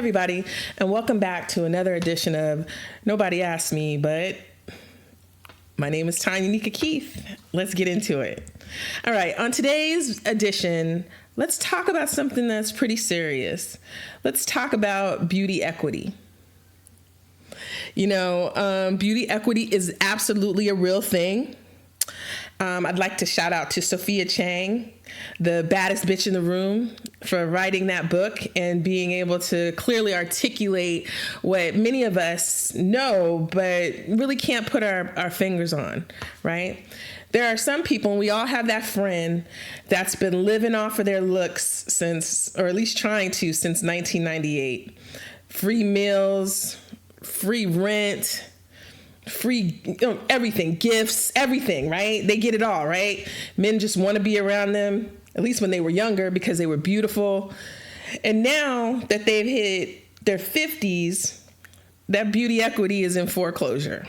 everybody, and welcome back to another edition of Nobody Asked Me, but my name is Tanya Keith. Let's get into it. All right, on today's edition, let's talk about something that's pretty serious. Let's talk about beauty equity. Beauty equity is absolutely a real thing. I'd like to shout out to Sophia Chang, the baddest bitch in the room, for writing that book and being able to clearly articulate what many of us know, but really can't put our fingers on, right? There are some people, and we all have that friend that's been living off of their looks since, or at least trying to, since 1998. Free meals, free rent, free, everything, gifts, everything, right? They get it all, right? Men just want to be around them, at least when they were younger, because they were beautiful. And now that they've hit their 50s, that beauty equity is in foreclosure.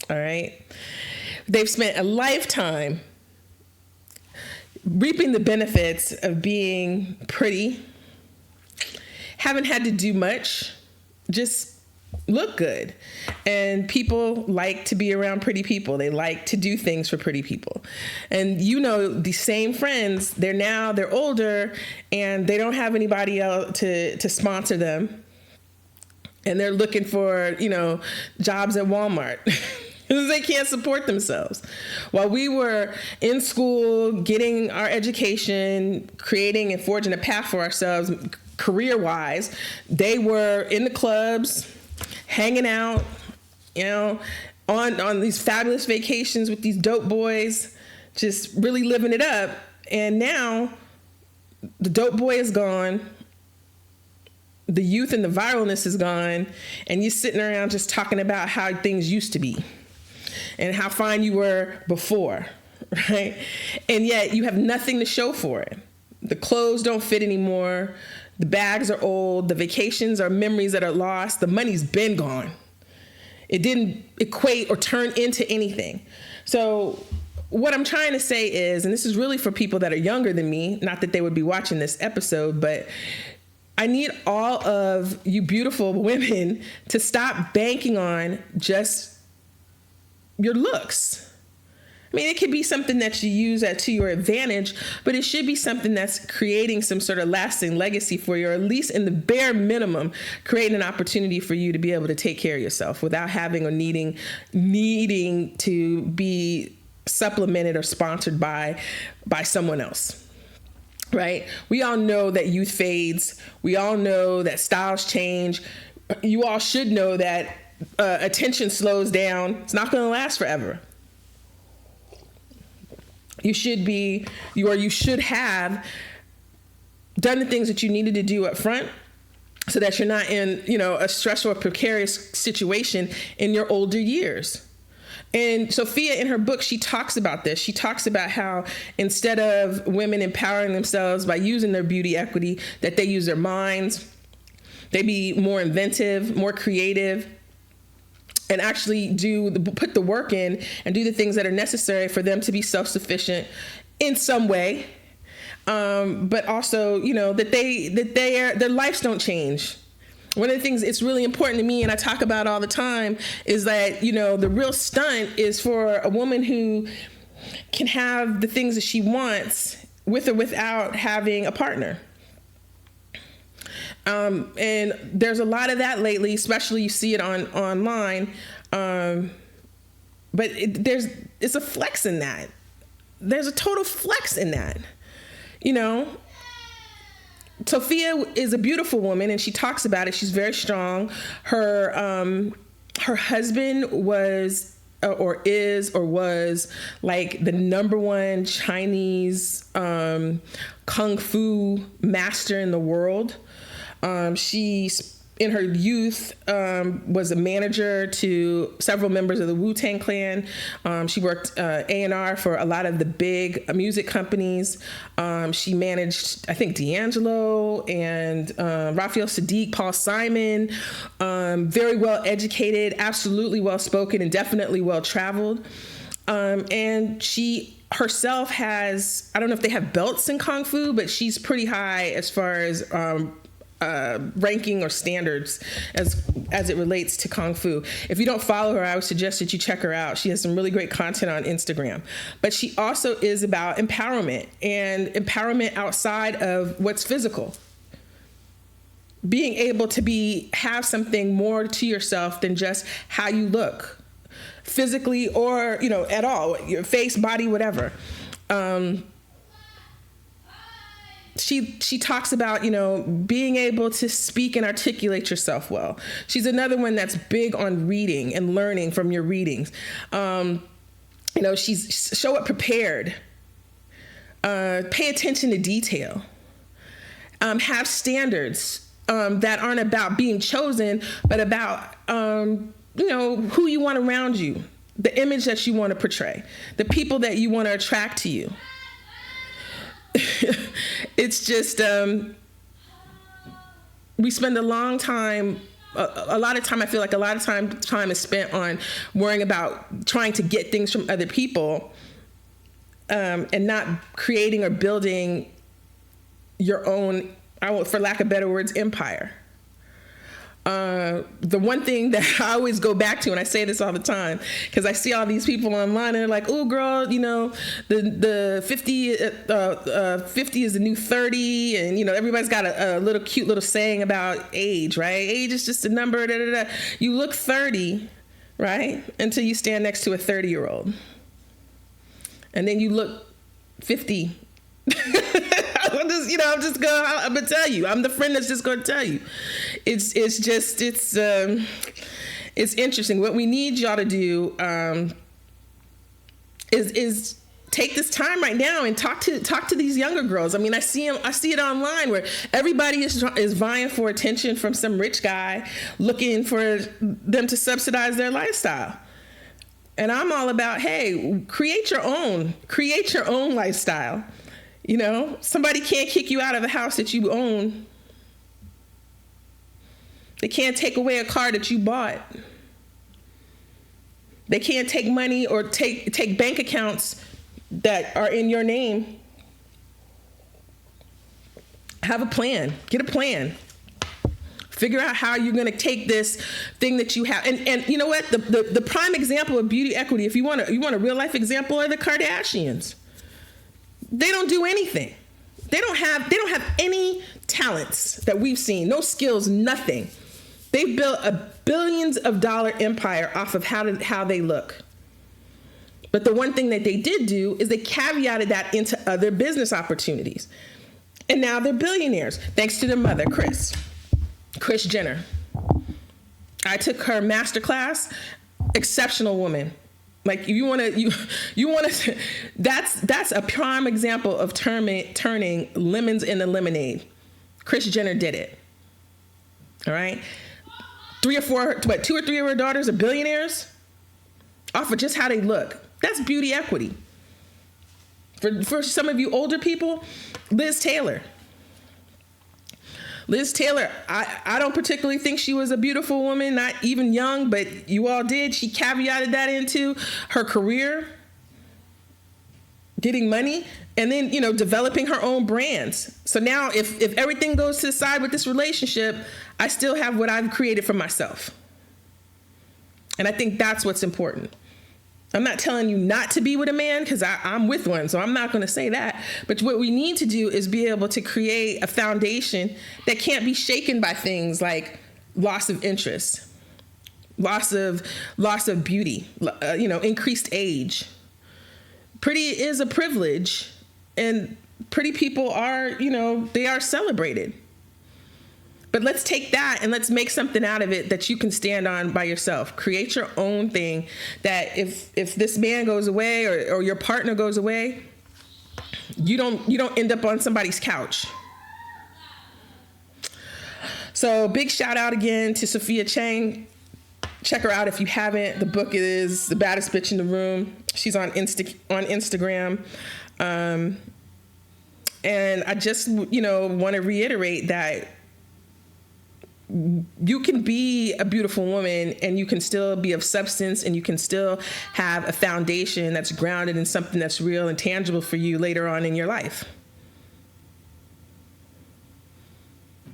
All right? They've spent a lifetime reaping the benefits of being pretty, haven't had to do much, just look good. And people like to be around pretty people. They like to do things for pretty people. And these same friends, they're older and they don't have anybody else to sponsor them. And they're looking for, jobs at Walmart. They can't support themselves. While we were in school, getting our education, creating and forging a path for ourselves career-wise, they were in the clubs, hanging out, on these fabulous vacations with these dope boys, just really living it up. And now the dope boy is gone. The youth and the viralness is gone. And you're sitting around just talking about how things used to be and how fine you were before, right? And yet you have nothing to show for it. The clothes don't fit anymore. The bags are old. The vacations are memories that are lost. The money's been gone. It didn't equate or turn into anything. So what I'm trying to say is, and this is really for people that are younger than me, not that they would be watching this episode, but I need all of you beautiful women to stop banking on just your looks. I mean, it could be something that you use to your advantage, but it should be something that's creating some sort of lasting legacy for you, or at least in the bare minimum, creating an opportunity for you to be able to take care of yourself without having or needing to be supplemented or sponsored by someone else. Right? We all know that youth fades. We all know that styles change. You all should know that attention slows down. It's not going to last forever. You should have done the things that you needed to do up front so that you're not in, a stressful or precarious situation in your older years. And Sophia, in her book, she talks about this. She talks about how instead of women empowering themselves by using their beauty equity, that they use their minds, they be more inventive, more creative, and actually put the work in and do the things that are necessary for them to be self-sufficient in some way. But also, that their lives don't change. One of the things it's really important to me, and I talk about all the time, is that, the real stunt is for a woman who can have the things that she wants with or without having a partner. And there's a lot of that lately, especially you see it online. But it's a flex in that. There's a total flex in that. Sophia is a beautiful woman, and she talks about it. She's very strong. Her husband was like the number one Chinese kung fu master in the world. She, in her youth, was a manager to several members of the Wu-Tang Clan. She worked A&R for a lot of the big music companies. She managed, I think, D'Angelo and Raphael Sadiq, Paul Simon. Very well educated, absolutely well spoken, and definitely well traveled. And she herself has, I don't know if they have belts in Kung Fu, but she's pretty high as far as ranking or standards as it relates to Kung Fu. If you don't follow her, I would suggest that you check her out. She has some really great content on Instagram. But she also is about empowerment, and empowerment outside of what's physical. Being able to have something more to yourself than just how you look physically or, at all, your face, body, whatever. She talks about, being able to speak and articulate yourself well. She's another one that's big on reading and learning from your readings. She's show up prepared. Pay attention to detail. Have standards that aren't about being chosen, but about, who you want around you, the image that you want to portray, the people that you want to attract to you. It's just, we spend a lot of time, I feel like a lot of time is spent on worrying about trying to get things from other people, and not creating or building your own, for lack of better words, empire. The one thing that I always go back to, and I say this all the time, because I see all these people online and they're like, oh girl, the 50 is the new 30. And, everybody's got a little cute little saying about age, right? Age is just a number, da, da, da. You look 30, right? Until you stand next to a 30-year-old. And then you look 50. I'm gonna tell you. I'm the friend that's just gonna tell you. It's interesting. What we need y'all to do is take this time right now and talk to these younger girls. I mean, I see it online where everybody is vying for attention from some rich guy looking for them to subsidize their lifestyle. And I'm all about, hey, create your own lifestyle. Somebody can't kick you out of a house that you own. They can't take away a car that you bought. They can't take money or take bank accounts that are in your name. Have a plan. Get a plan. Figure out how you're going to take this thing that you have. And you know what? The prime example of beauty equity, if you want a real life example, are the Kardashians. They don't do anything. They don't have any talents that we've seen, no skills, nothing. They built a billions of dollar empire off of how they look. But the one thing that they did do is they caveated that into other business opportunities. And now they're billionaires, thanks to their mother, Kris Jenner. I took her masterclass, exceptional woman. Like you want to, that's a prime example of turning lemons into lemonade. Kris Jenner did it. All right. 2 or 3 of her daughters are billionaires off of just how they look. That's beauty equity. For some of you older people, Liz Taylor, I don't particularly think she was a beautiful woman, not even young, but you all did. She caveated that into her career, getting money, and then, developing her own brands. So now if everything goes to the side with this relationship, I still have what I've created for myself. And I think that's what's important. I'm not telling you not to be with a man because I'm with one, so I'm not going to say that. But what we need to do is be able to create a foundation that can't be shaken by things like loss of interest, loss of beauty, increased age. Pretty is a privilege, and pretty people are, they are celebrated. But let's take that and let's make something out of it that you can stand on by yourself. Create your own thing that if this man goes away or your partner goes away, you don't end up on somebody's couch. So big shout out again to Sophia Chang. Check her out if you haven't. The book is The Baddest Bitch in the Room. She's on Instagram. And I just, want to reiterate that you can be a beautiful woman and you can still be of substance and you can still have a foundation that's grounded in something that's real and tangible for you later on in your life.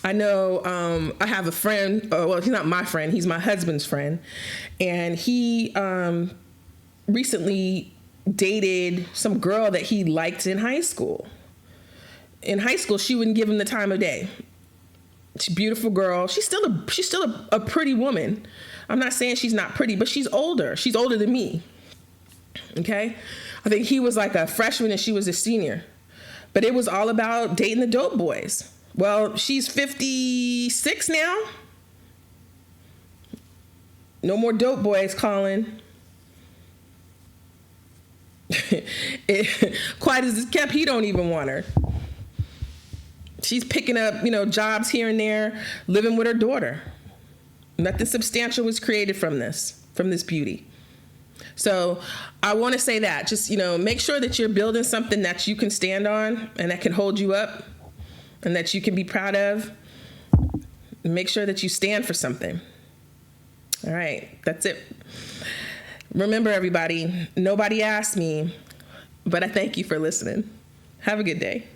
I know I have a friend. Well, he's not my friend. He's my husband's friend. And he recently dated some girl that he liked in high school. In high school, she wouldn't give him the time of day. She's a beautiful girl. She's still a pretty woman. I'm not saying she's not pretty, but she's older. She's older than me. Okay? I think he was like a freshman and she was a senior. But it was all about dating the dope boys. Well, she's 56 now. No more dope boys calling. Quiet as it's kept, he don't even want her. She's picking up, jobs here and there, living with her daughter. Nothing substantial was created from this beauty. So I want to say that, just, make sure that you're building something that you can stand on and that can hold you up and that you can be proud of. Make sure that you stand for something. All right, that's it. Remember, everybody, nobody asked me, but I thank you for listening. Have a good day.